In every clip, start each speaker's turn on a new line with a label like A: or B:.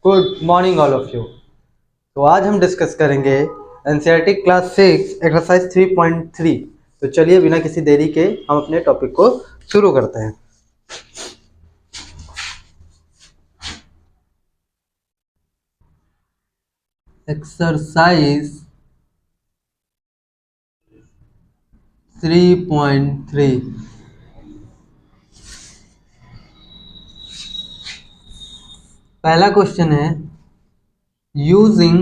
A: Good morning all of you. तो आज हम डिस्कस करेंगे एनसीईआरटी क्लास 6 एक्सरसाइज 3.3। तो चलिए बिना किसी देरी के हम अपने टॉपिक को शुरू करते हैं। एक्सरसाइज 3.3। पहला क्वेश्चन है using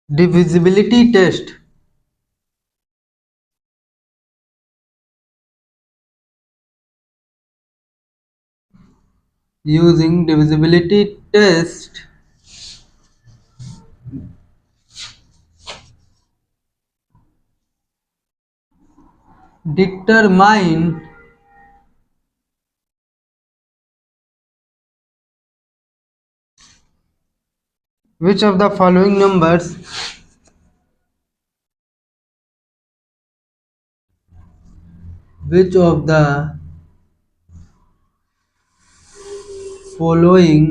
A: divisibility test using divisibility test determine which of the following numbers which of the following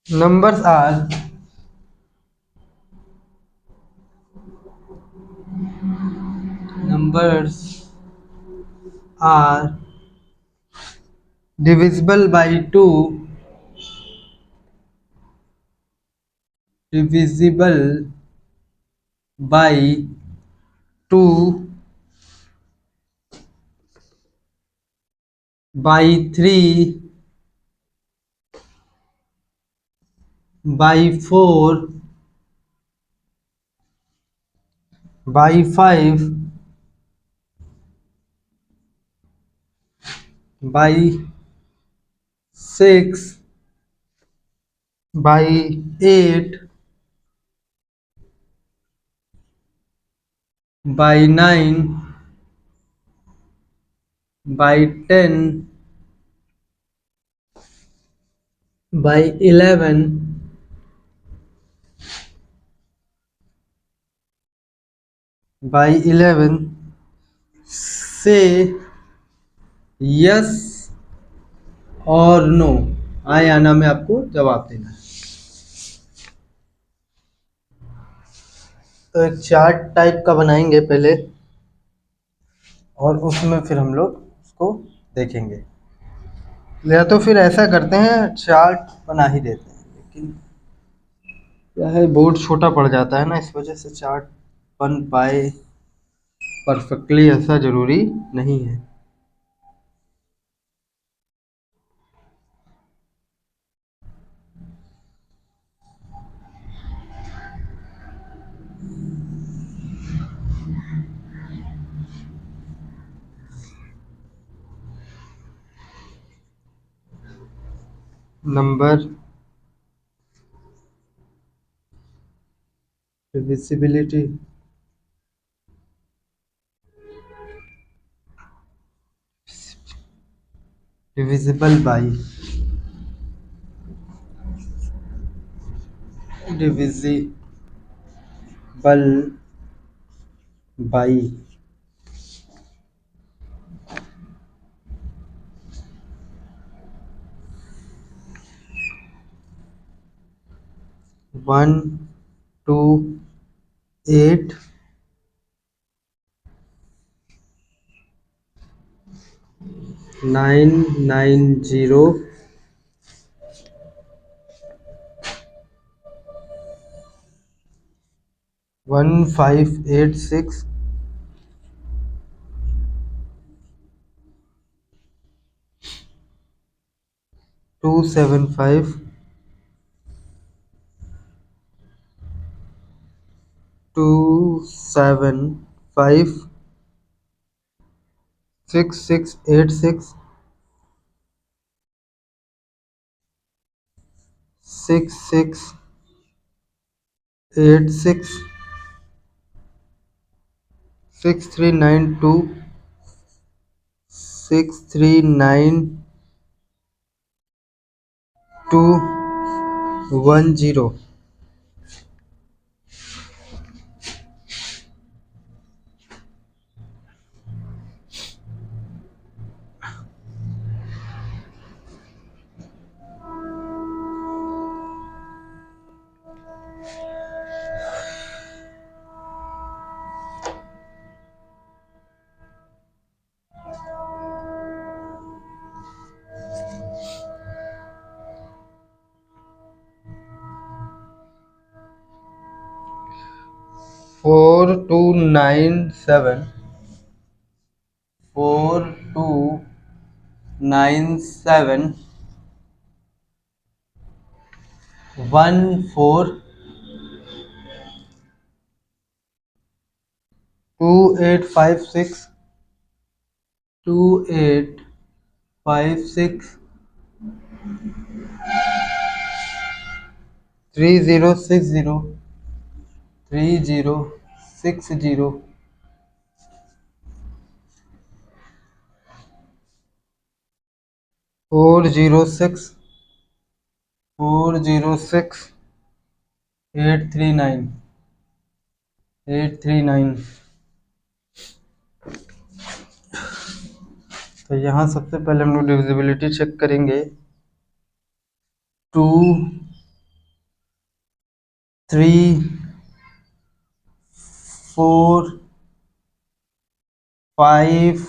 A: numbers are divisible by 2 divisible by 2 by 3 by 4 by 5 by 6 by 8 by 9 by 10 by 11 by 11 से yes और no हाँ या ना में आपको जवाब देना है। तो एक चार्ट टाइप का बनाएंगे पहले और उसमें फिर हम लोग उसको देखेंगे, या तो फिर ऐसा करते हैं चार्ट बना ही देते हैं, लेकिन क्या है बोर्ड छोटा पड़ जाता है ना, इस वजह से चार्ट बन पाए परफेक्टली ऐसा ज़रूरी नहीं है। Number divisibility divisible by divisible by 1 2 8 990 1586 275 275 6686 6686 6392 639210। 4297 4297 14 2856 2856 3060 3060 406 406 839 839। तो यहाँ सबसे पहले हम लोग डिविजिबिलिटी चेक करेंगे। 2 3 4 5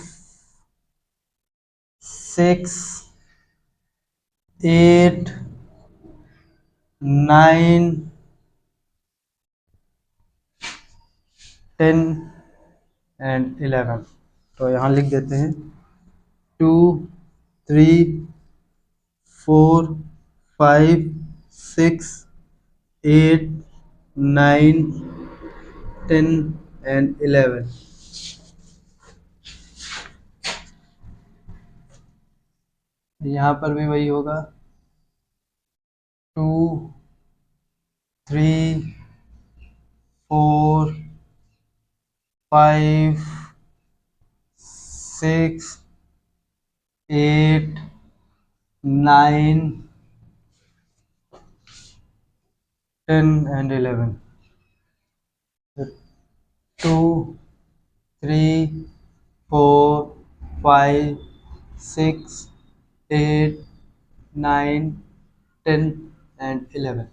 A: 6 8 9 10 एंड 11। तो यहाँ लिख देते हैं 2 3 4 5 6 8 9 10 एंड 11। यहाँ पर भी वही होगा 2 3 4 5 6 8 9 10 एंड 11। 2 3 4 5 6 8 9 10 एंड 11।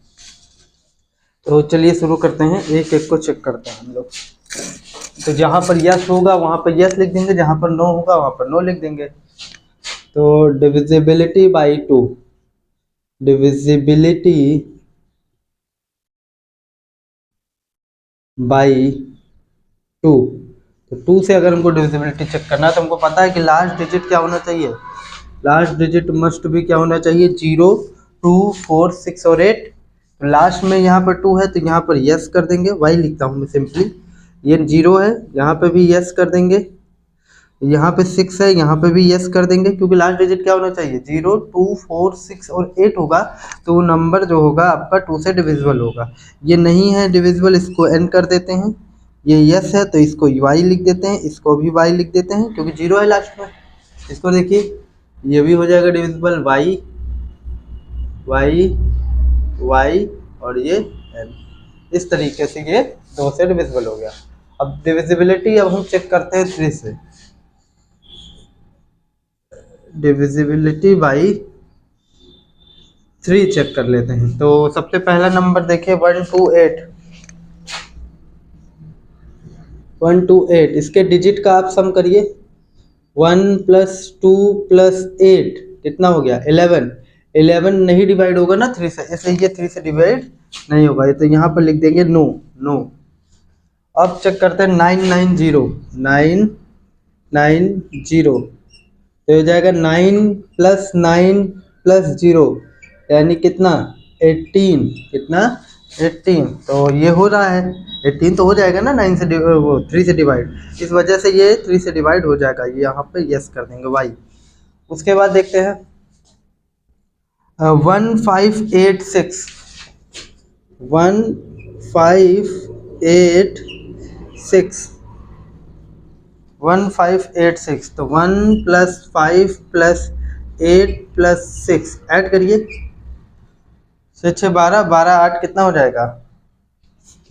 A: तो चलिए शुरू करते हैं, एक एक को चेक करते हैं हम लोग। तो जहाँ पर यस होगा वहाँ पर यस लिख देंगे, जहाँ पर नो होगा वहाँ पर नो लिख देंगे। तो डिविजिबिलिटी बाई 2, डिविजिबिलिटी बाई 2। तो 2 से अगर हमको डिविजिबिलिटी चेक करना है तो हमको पता है कि लास्ट डिजिट क्या होना चाहिए, लास्ट डिजिट मस्ट भी क्या होना चाहिए, 0 2 4 6 और 8। तो लास्ट में यहाँ पर 2 है तो यहाँ पर यस कर देंगे, वाई लिखता हूँ मैं सिंपली। ये 0 है, यहाँ पे भी यस कर देंगे। यहाँ पे 6 है, यहाँ पे भी यस कर देंगे, क्योंकि लास्ट डिजिट क्या होना चाहिए, 0 2 4 6 और 8 होगा। तो वो नंबर जो होगा आपका 2 से डिविजिबल होगा। ये नहीं है डिविजिबल, इसको एन कर देते हैं। ये यस है तो इसको वाई लिख देते हैं, इसको भी वाई लिख देते हैं क्योंकि 0 है लास्ट में। इसको देखिए ये भी हो जाएगा डिविजिबल, वाई वाई वाई और ये एन। इस तरीके से ये 2 से डिविजिबल हो गया। अब डिविजिबिलिटी अब हम चेक करते हैं 3 से। डिविजिबिलिटी बाई 3 चेक कर लेते हैं। तो सबसे पहला नंबर देखिए 128 128। इसके डिजिट का आप सम करिए। 1 + 2 + 8 कितना हो गया, 11। 11 नहीं डिवाइड होगा ना 3 से, इसलिए ये 3 से डिवाइड नहीं होगा। ये तो यहाँ पर लिख देंगे नो नो। अब चेक करते हैं 990 990। तो हो जाएगा 9 + 9 + 0 यानी कितना, 18। कितना, 18। तो ये हो रहा है 18 तो हो जाएगा ना 9 से वो 3 से डिवाइड, इस वजह से ये 3 से डिवाइड हो जाएगा। ये यहाँ पे यस कर देंगे, वाई। उसके बाद देखते हैं 1586 1586 1586। तो 1 + 5 + 8 + 6 ऐड करिए, 6 6 12 12 8 कितना हो जाएगा,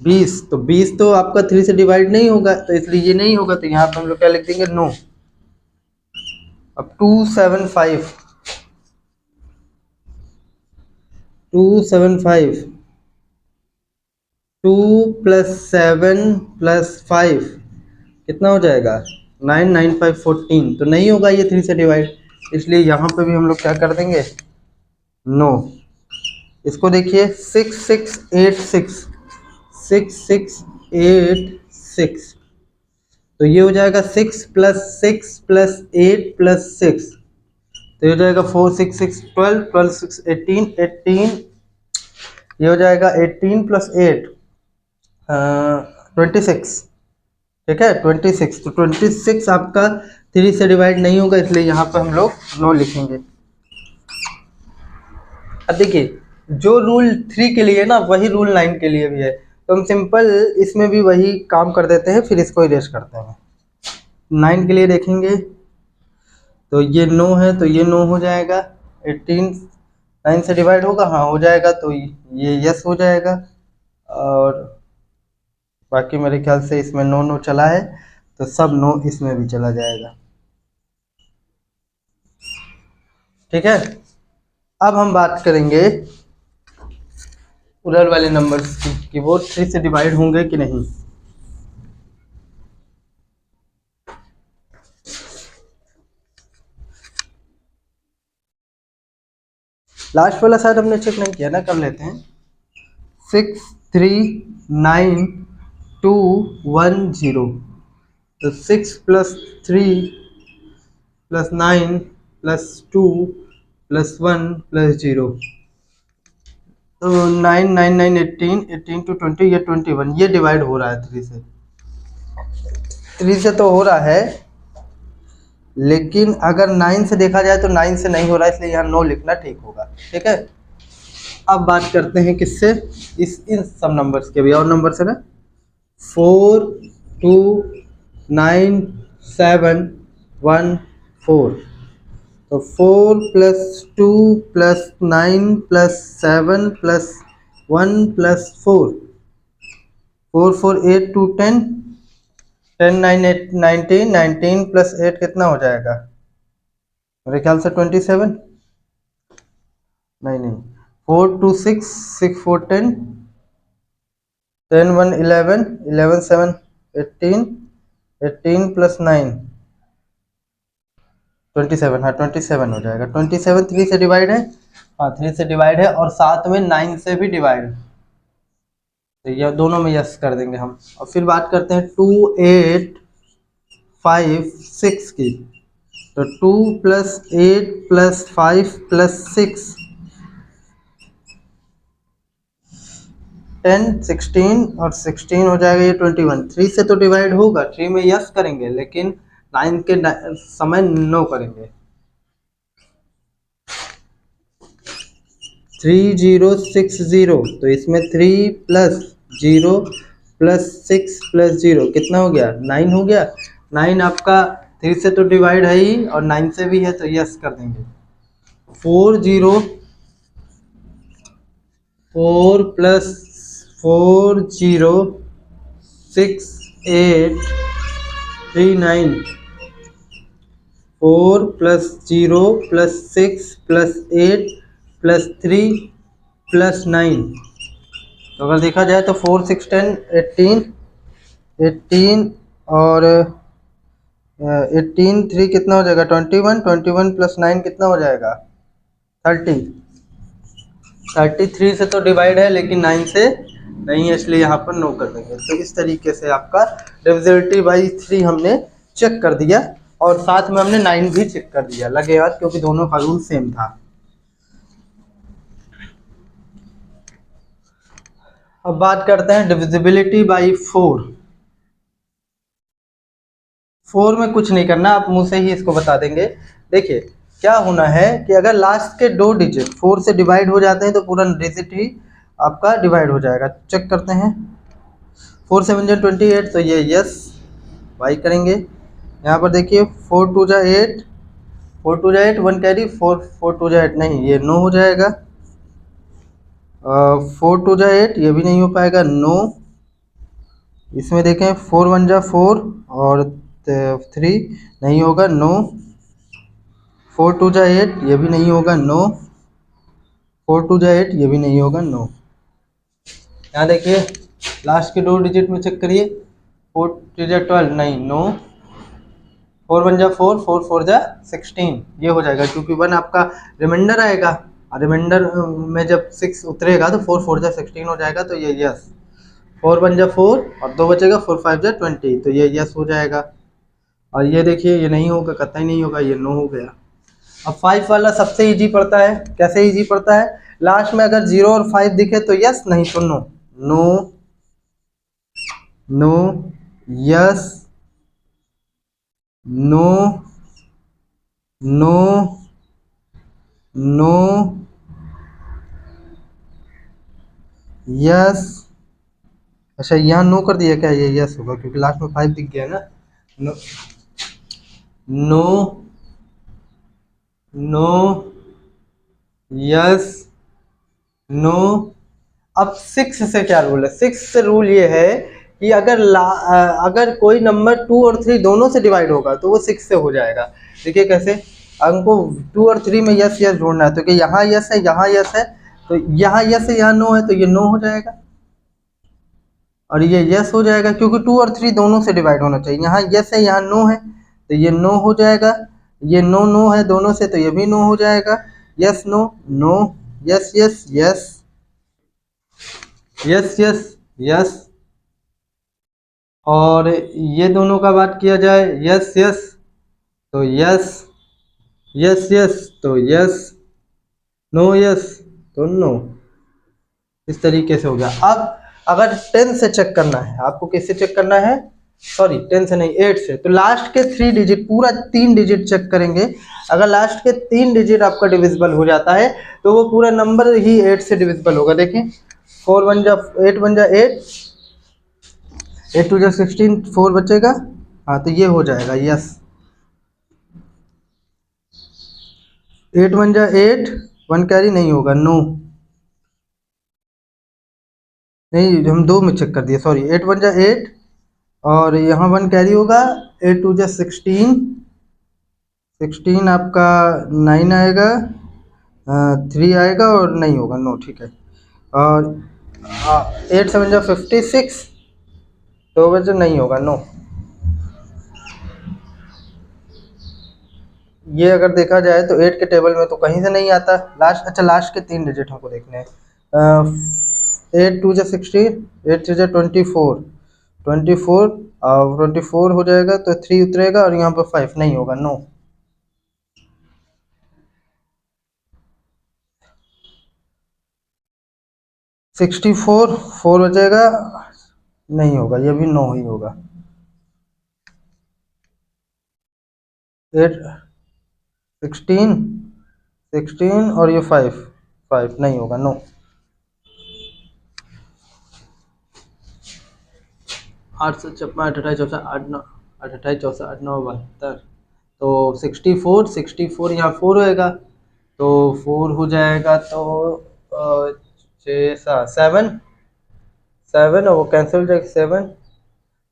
A: 20। तो 20 तो आपका 3 से डिवाइड नहीं होगा, तो इसलिए ये नहीं होगा। तो यहाँ पर हम लोग क्या लिख देंगे, नो। अब 275 2 + 7 + 5 कितना हो जाएगा, 9 9 5 14। तो नहीं होगा ये 3 से डिवाइड, इसलिए यहाँ पे भी हम लोग क्या कर देंगे, नो। इसको देखिए 6686 6686 6, तो ये हो जाएगा 6 प्लस 6 प्लस 8 प्लस 6, तो ये हो जाएगा 4 6 6 12 12 6 18 18, ये हो जाएगा 18 प्लस 8 26, ठीक है 26, तो 26 आपका 3 से डिवाइड नहीं होगा, इसलिए यहाँ पर हम लोग 9 लिखेंगे। अब देखिए जो रूल 3 के लिए है ना वही रूल 9 के लिए भी है, तो हम सिंपल इसमें भी वही काम कर देते हैं, फिर इसको इरेज करते हैं। 9 के लिए देखेंगे तो ये 9 है, तो ये 9 हो जाएगा। 18 9 से डिवाइड होगा, हाँ हो जाएगा, तो ये यस हो जाएगा। और बाकी मेरे ख्याल से इसमें 9 9 चला है, तो सब 9 इसमें भी चला जाएगा, ठीक है। अब हम बात करेंगे उधर वाले नंबर्स की कि वो 3 से डिवाइड होंगे कि नहीं। लास्ट वाला शायद हमने चेक नहीं किया ना, कर लेते हैं। 6 3 9 2 1 0, तो 6 plus 3 plus 9 plus 2 plus 1 plus 0, तो 9 9 9 18 18 टू 20, ये 21, ये डिवाइड हो रहा है 3 से। 3 से तो हो रहा है, लेकिन अगर 9 से देखा जाए तो 9 से नहीं हो रहा है, इसलिए यहाँ 9 लिखना ठीक होगा, ठीक है। अब बात करते हैं किससे, इन सब नंबर्स के भी, और नंबर से ना 4 2 9 7 1 4, तो 4 plus 2 plus 9 plus 7 plus 1 plus 4, 4 4 8 2 10, 10 9 8 19, 19 plus 8 कितना हो जाएगा, मेरे ख्याल से 27, नहीं 4 2 6 6 4 10, 10 1 11, 11 7 18, 18 प्लस 9 27, हाँ 27 हो जाएगा। 27 3 से डिवाइड है, हाँ 3 से डिवाइड है, और साथ में 9 से भी डिवाइड, तो ये दोनों में यस कर देंगे हम। और फिर बात करते हैं 2 8 5 6 की, तो 2 प्लस 8 प्लस 5 प्लस 6, 10 16, और 16 हो जाएगा ये 21। 3 से तो डिवाइड होगा, 3 में यस करेंगे, लेकिन 9 के समय नो करेंगे। 3060, तो इसमें 3 प्लस 0 प्लस 6 प्लस 0 कितना हो गया, 9 हो गया। 9 आपका 3 से तो डिवाइड है ही, और 9 से भी है, तो यस कर देंगे। 4 plus 4 0 6 8 3 9, 4 plus 0 plus 6 plus 8 plus 3 plus 9, तो अगर देखा जाए तो 4 6 10 18 18, और 18 3 कितना हो जाएगा 21, 21 प्लस 9 कितना हो जाएगा 30। 33 से तो डिवाइड है, लेकिन 9 से नहीं है, इसलिए यहाँ पर नो कर देंगे। तो इस तरीके से आपका डिविजिबिलिटी बाई 3 हमने चेक कर दिया, और साथ में हमने 9 भी चेक कर दिया, लगे याद, क्योंकि दोनों का रूल सेम था। अब बात करते हैं डिविजिबिलिटी बाई 4। 4 में कुछ नहीं करना, आप मुंह से ही इसको बता देंगे। देखिए क्या होना है कि अगर लास्ट के 2 डिजिट 4 से डिवाइड हो जाते हैं, तो पूरा डिजिट ही आपका डिवाइड हो जाएगा। चेक करते हैं, 4 7 जा 28, तो ये यस वाई करेंगे। यहाँ पर देखिए 4 2 जा 8, 4 2 जा 8 1 कैरी, 4 4 2 जा 8 नहीं, ये नो हो जाएगा। 4 2 जा 8 ये भी नहीं हो पाएगा, नो। इसमें देखें 4 1 जा 4 और 3 नहीं होगा, नो। 4 2 जा 8 ये भी नहीं होगा, नो। 4 2 जा 8 ये भी नहीं होगा, नो। यहाँ देखिए लास्ट के 2 डिजिट में चेक करिए, 4 3 जा 12 नहीं, नो। 4 1 जा 4, 4 4 जा 16 ये हो जाएगा, क्योंकि 1 आपका रिमाइंडर आएगा, और रिमाइंडर में जब 6 उतरेगा तो 4 4 जा 16 हो जाएगा, तो ये यस। 4 1 जा 4 और 2 बचेगा, 4 5 जा 20, तो ये यस हो जाएगा। और ये देखिए ये नहीं होगा, कतई नहीं होगा, ये नो हो गया। अब 5 वाला सबसे इजी पड़ता है। कैसे इजी पड़ता है? लास्ट में अगर 0 और 5 दिखे तो यस, नहीं तो no. No, no, yes, no, no, no, yes. अच्छा यहाँ नो कर दिया क्या? ये यस होगा क्योंकि लास्ट में 5 दिख गया ना। No, no, no, yes, no. अब 6 से क्या रूल है? 6 से रूल ये है कि अगर कोई नंबर 2 और 3 दोनों से डिवाइड होगा तो वो 6 से हो जाएगा। देखिए कैसे, हमको 2 और 3 में यस यस जोड़ना है, तो कि यहाँ यस है, यहाँ यस है, तो यहाँ यस है, यहाँ नो है, तो ये नो हो जाएगा। और ये यस हो जाएगा क्योंकि 2 और 3 दोनों से डिवाइड होना चाहिए। यहाँ यस है, यहाँ नो है, तो ये नो हो जाएगा। ये नो नो है दोनों से, तो ये भी नो हो जाएगा। Yes no, no, yes yes yes, yes yes yes. और ये दोनों का बात किया जाए, यस यस तो यस, यस यस तो यस, नो यस तो नो। इस तरीके से हो गया। अब अगर 10 से चेक करना है, आपको किससे चेक करना है? सॉरी 10 से नहीं, 8 से। तो लास्ट के 3 डिजिट, पूरा 3 डिजिट चेक करेंगे। अगर लास्ट के 3 डिजिट आपका डिविजिबल हो जाता है तो वो पूरा नंबर ही 8 से डिविजिबल होगा। देखें, 4 1 जा 8, 1 जा 8, 8 2 जा 16, 4 बचेगा। हाँ तो ये हो जाएगा यस। 8 1 जा 8, 1 कैरी नहीं होगा, नो। नहीं, हम दो में चेक कर दिए, सॉरी। 8 1 जा 8 और यहाँ 1 कैरी होगा। 8 2 जा 16, 16 आपका 9 आएगा, 3 आएगा और नहीं होगा, नो। ठीक है। और 8 7 जा 56, 2 बजे नहीं होगा, नो। ये अगर देखा जाए तो 8 के टेबल में तो कहीं से नहीं आता। लास्ट, अच्छा लास्ट के 3 डिजिट हमको देखने हैं। 8 2 जा 16, 8 3 जा 24, 24 और 24 हो जाएगा तो 3 उतरेगा और यहाँ पर 5 नहीं होगा, नो। 64, 4 बचेगा, नहीं होगा, ये भी नो ही होगा। 8 16, 16 और ये 5, 5 नहीं होगा, नो। 8 से 56, 8 28 64, 8 9, 8 28 64, 8 9 72, तो 64, 64 यहाँ 4 होएगा तो 4 हो जाएगा, तो 6 7, 7 और वो कैंसिल हो जाएगा, 7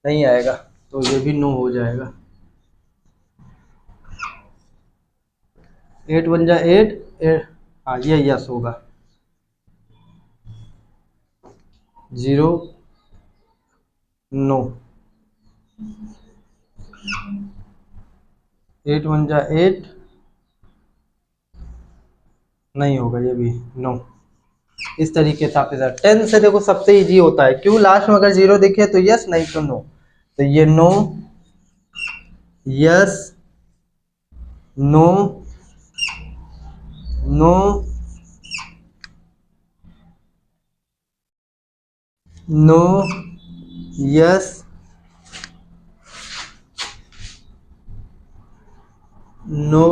A: नहीं आएगा, तो ये भी नो हो जाएगा। 8 1 जा 8, हाँ ये यस होगा। 0, नो। 8 1 जा 8 नहीं होगा, ये भी नो। इस तरीके से आप इधर 10 से देखो सबसे इजी होता है। क्यों? लास्ट में अगर 0 दिखे तो यस, नहीं तो नो। तो ये no, yes, no, no, no, yes, no,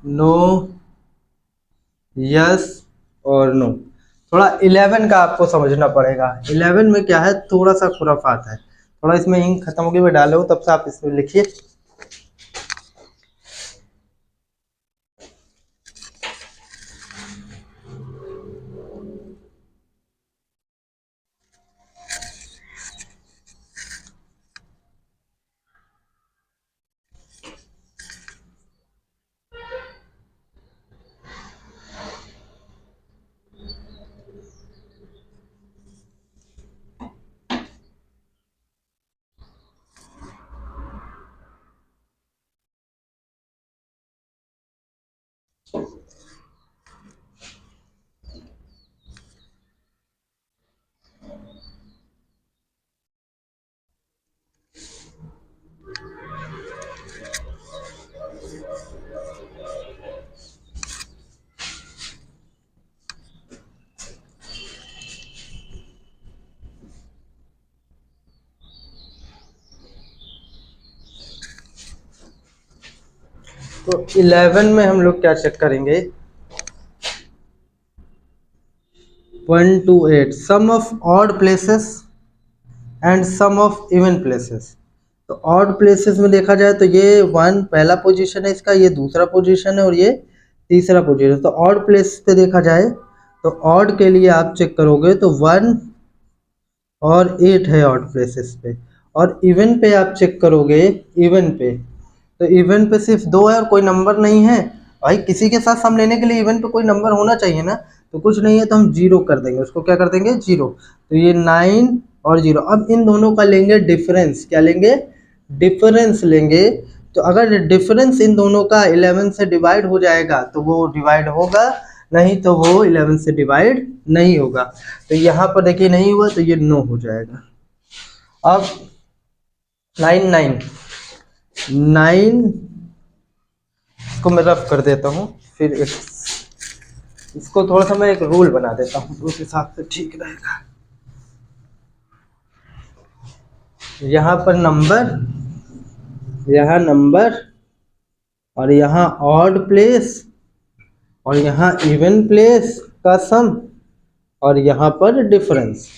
A: no, yes और नो। थोड़ा 11 का आपको समझना पड़ेगा। 11 में क्या है, थोड़ा सा खुराफात है। थोड़ा इसमें इंक खत्म हो गई, मैं डाले हूँ, तब से आप इसमें लिखिए। तो 11 में हम लोग क्या चेक करेंगे, 1 to 8 some of odd places and some of even places. तो ऑड प्लेसेस में देखा जाए तो ये 1 पहला पोजीशन है इसका, ये दूसरा पोजीशन है और ये तीसरा पोजीशन। तो ऑड प्लेस पे देखा जाए तो ऑड के लिए आप चेक करोगे तो 1 और 8 है ऑड प्लेसेस पे, और इवन पे आप चेक करोगे, इवन पे तो इवन पे सिर्फ 2 है और कोई नंबर नहीं है। भाई किसी के साथ सम लेने के लिए इवन पे कोई नंबर होना चाहिए ना, तो कुछ नहीं है तो हम 0 कर देंगे, उसको क्या कर देंगे 0। तो ये 9 और 0। अब इन दोनों का लेंगे डिफरेंस, क्या लेंगे डिफरेंस लेंगे। तो अगर डिफरेंस इन दोनों का 11 से डिवाइड हो जाएगा तो वो डिवाइड होगा, नहीं तो वो 11 से डिवाइड नहीं होगा। तो यहाँ पर देखिए नहीं हुआ तो ये नो हो जाएगा। अब 9 इसको मैं रफ कर देता हूँ, फिर इसको थोड़ा सा मैं एक रूल बना देता हूँ, उस हिसाब से ठीक रहेगा। यहाँ पर नंबर, यहाँ नंबर, और यहाँ ऑड प्लेस, और यहाँ इवन प्लेस का सम, और यहाँ पर डिफरेंस।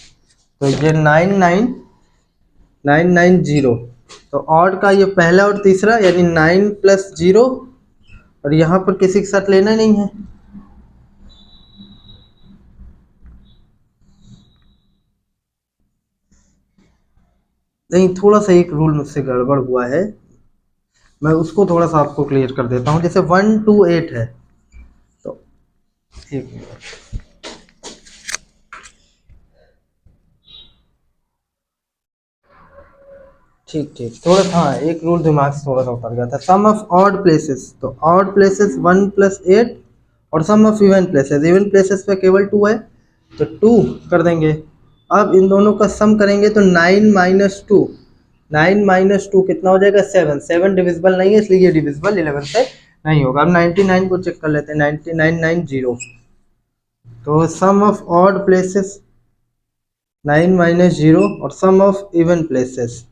A: तो ये 990। तो ऑड का ये पहला और तीसरा यानी 9 + 0, और यहाँ पर किसी के साथ लेना नहीं है। नहीं, थोड़ा सा एक रूल मुझसे गड़बड़ हुआ है, मैं उसको थोड़ा सा आपको क्लियर कर देता हूँ। जैसे 1 to 8 है, तो एक मिनट, ठीक ठीक, थोड़ा सा हाँ, एक रूल दिमाग से थोड़ा सा उतर गया था। सम ऑफ ऑड प्लेसेस, तो ऑड प्लेसेस 1 + 8, और सम ऑफ इवन प्लेसेस पे केवल 2 है तो 2 कर देंगे। अब इन दोनों का सम करेंगे तो 9 - 2 कितना हो जाएगा 7। 7 डिविजिबल नहीं है, इसलिए ये डिविजिबल 11 से नहीं होगा। अब 99 को चेक कर लेते हैं, 9990। तो सम ऑफ ऑड प्लेसेस 9 - 0, और सम ऑफ इवन प्लेसेस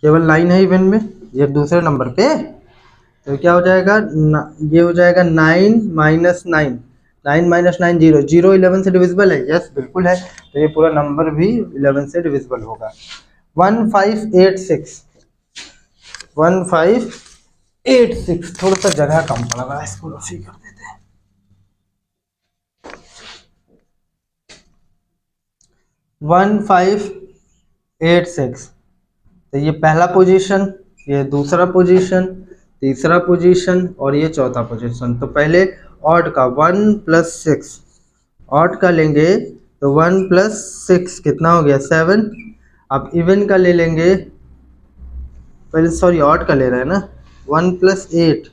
A: केवल 9 है इवन में, ये दूसरे नंबर पे। तो क्या हो जाएगा, ये हो जाएगा 9 - 9, 9 - 9 0। 0 11 से डिविजिबल है, यस बिल्कुल है, तो ये पूरा नंबर भी 11 से डिविजिबल होगा। 1586, 1586, थोड़ा सा जगह कम पड़ रहा है, इसको रफी कर देते हैं। 1586, तो ये पहला पोजीशन, ये दूसरा पोजीशन, तीसरा पोजीशन, और ये चौथा पोजीशन। तो पहले ऑड का 1 + 6, ऑड का लेंगे तो 1 + 6 कितना हो गया 7। अब इवन का ले लेंगे, पहले सॉरी ऑड का ले रहे हैं ना, 1 + 8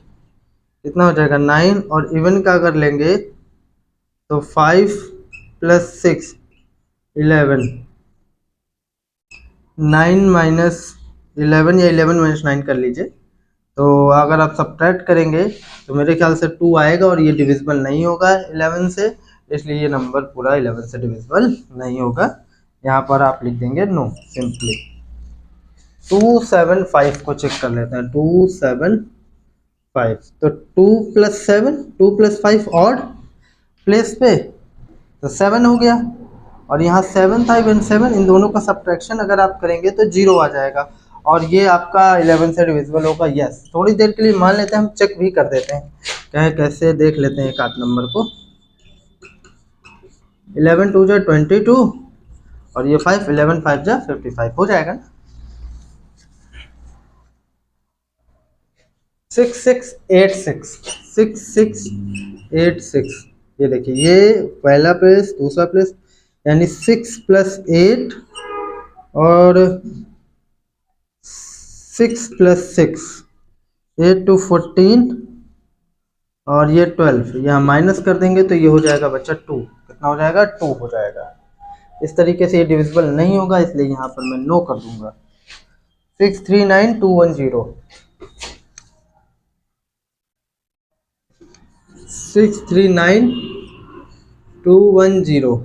A: कितना हो जाएगा 9, और इवन का अगर लेंगे तो 5 + 6 11, 9 - 11 या 11 - 9 कर लीजिए। तो अगर आप सब्ट्रैक्ट करेंगे तो मेरे ख्याल से 2 आएगा, और ये डिविजिबल नहीं होगा 11 से, इसलिए ये नंबर पूरा 11 से डिविजिबल नहीं होगा। यहाँ पर आप लिख देंगे नो, सिंपली। 275 को चेक कर लेते हैं, 275। तो 2 + 7, 2 + 5 ऑड प्लेस पे, तो 7 हो गया, और यहाँ 7 था, इवन 7, इन दोनों का सब्ट्रैक्शन अगर आप करेंगे तो 0 आ जाएगा, और ये आपका 11 से डिविजिबल होगा। यस, थोड़ी देर के लिए मान लेते हैं, हम चेक भी कर देते हैं, क्या कैसे देख लेते हैं एक आध नंबर को। 11 2 × 22, और ये 5, 11 5 × 55 हो जाएगा ना। 6686, 6686, ये देखिए, ये पहला प्लेस, दूसरा प्लेस, यानी 6 + 8, और 6 + 6, 8 to 14, और ये 12, यहाँ माइनस कर देंगे तो ये हो जाएगा बच्चा 2। कितना हो जाएगा 2 हो जाएगा। इस तरीके से ये डिविजिबल नहीं होगा, इसलिए यहाँ पर मैं नो कर दूंगा। 639210, 639210,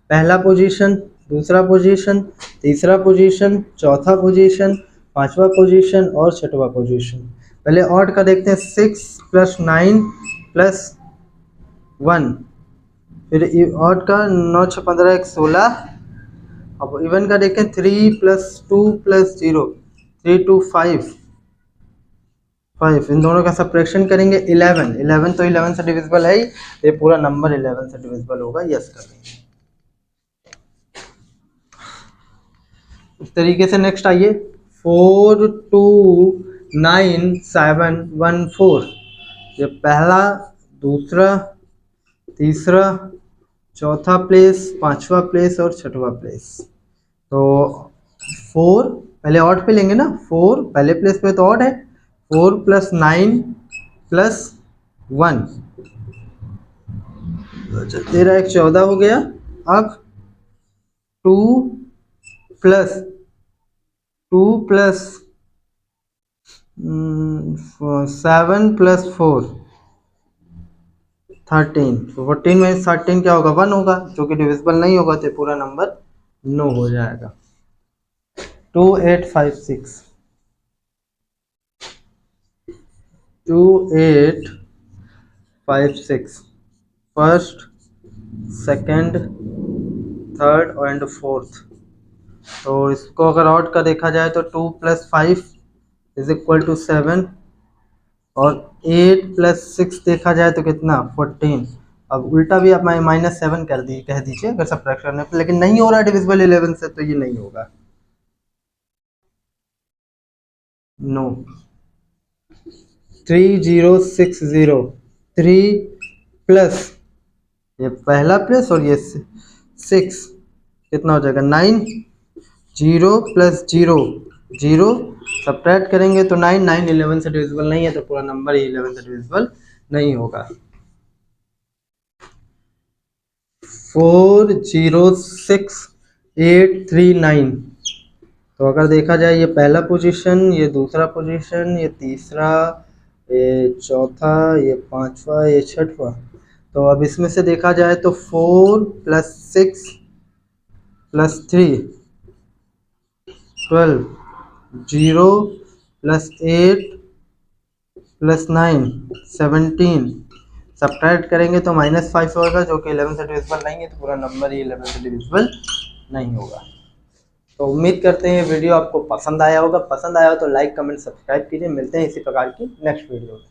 A: पहला पोजीशन, दूसरा पोजीशन, तीसरा पोजीशन, चौथा पोजीशन, पांचवा पोजीशन और छठवा पोजीशन। पहले ऑड का देखते हैं, 6 + 9 + 1। फिर ऑड का 9 6 15 1 16। अब इवन का देखें, 3 + 2 + 0, 3 2 5 5। इन दोनों का सब्ट्रैक्शन करेंगे 11। 11 तो 11 से डिविजिबल है ही, ये पूरा नंबर 11 से डिविजिबल होगा, यस करेंगे। इस तरीके से नेक्स्ट आइए, 4 2 9 7 1 4। ये पहला, दूसरा, तीसरा, चौथा प्लेस, पांचवा प्लेस और छठवा प्लेस। तो 4 पहले ऑड पे लेंगे ना, 4 पहले प्लेस पे तो ऑड है, 4 + 9 + 1, 13 1 14 हो गया। अब 2 + 7 + 4 13। 14 में 13 क्या होगा, 1 होगा, जो कि डिविजिबल नहीं होगा, तो पूरा नंबर 9 हो जाएगा। 2 8 5 6, 2 8 5 6, first, second, third and fourth. तो इसको अगर ऑड का देखा जाए तो 2 + 5 = 7, और 8 + 6 देखा जाए तो कितना, 14। अब उल्टा भी आप -7 कह दीजिए अगर सब्ट्रैक्ट करने पर, लेकिन नहीं हो रहा डिविजिबल 11 से, तो ये नहीं होगा, नो। 3 0 6 0, 3 प्लस ये पहला प्लस और ये 6, कितना हो जाएगा, 9। 0 + 0 0, सब्ट्रैक्ट करेंगे तो 9 9 11 से डिविजिबल नहीं है, तो पूरा नंबर ही 11 से डिविजिबल नहीं होगा। 4 0 6 8 3 9। तो अगर देखा जाए, ये पहला पोजीशन, ये दूसरा पोजीशन, ये तीसरा, ये चौथा, ये पांचवा, ये छठवा। तो अब इसमें से देखा जाए तो 4 + 6 + 3 12, 0 + 8 + 9 17। सब्ट्रैक्ट करेंगे तो -5 होगा, जो कि 11 से डिविजिबल नहीं है, तो पूरा नंबर ही 11 से डिविजिबल नहीं होगा। तो उम्मीद करते हैं ये वीडियो आपको पसंद आया होगा। पसंद आया हो तो लाइक कमेंट सब्सक्राइब कीजिए। मिलते हैं इसी प्रकार की नेक्स्ट वीडियो में।